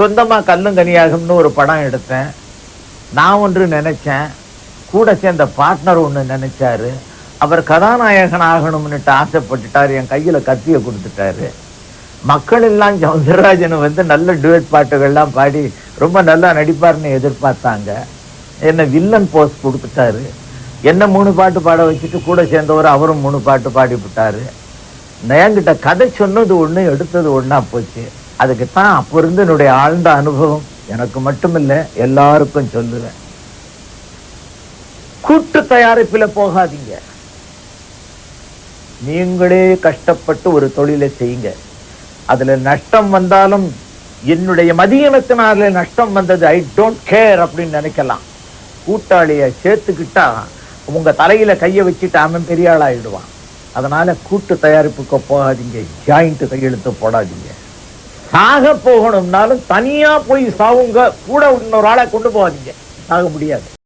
சொந்தமா கல்லும் கனியாகும்னு ஒரு படம் எடுத்தேன். நான் ஒன்று நினைச்சேன், கூட சேர்ந்த பார்ட்னர் ஒன்று நினைச்சாரு. அவர் கதாநாயகன் ஆகணும்னுட்டு ஆசைப்பட்டுட்டாரு. என் கையில கத்திய கொடுத்துட்டாரு. மக்கள் எல்லாம் சௌந்தரராஜன் நல்ல டுவெட் பாட்டுகள்லாம் பாடி ரொம்ப நல்லா நடிப்பார்னு எதிர்பார்த்தாங்க. என்ன வில்லன் போஸ்ட் கொடுத்துட்டாரு. என்ன 3 பாட்டு பாட வச்சுட்டு கூட சேர்ந்தவர் அவரும் 3 பாட்டு பாடி விட்டாரு. என்கிட்ட கதை சொன்னது ஒண்ணு, எடுத்தது ஒண்ணா போச்சு. அதுக்குத்தான் அப்ப இருந்து என்னுடைய ஆழ்ந்த அனுபவம் எனக்கு மட்டுமில்ல எல்லாருக்கும் சொல்லுவேன். கூட்டு தயாரிப்புல போகாதீங்க. நீங்களே கஷ்டப்பட்டு ஒரு தொழிலை செய்யுங்க. அதுல நஷ்டம் வந்தாலும் என்னுடைய மதியனத்தினால நஷ்டம் வந்தது, ஐ டோன்ட் கேர் அப்படின்னு நினைக்கலாம். கூட்டாளிய சேர்த்துக்கிட்டா உங்க தலையில கைய வச்சுட்டு அவன் பெரிய ஆளாயிடுவான். அதனால கூட்டு தயாரிப்புக்கு போகாதீங்க. ஜாயிண்ட் கையெழுத்து போடாதீங்க. சாக போகணும்னாலும் தனியா போய் சாவுங்க. கூட இன்னொரு ஆளை கொண்டு போகாதீங்க. சாக முடியாது.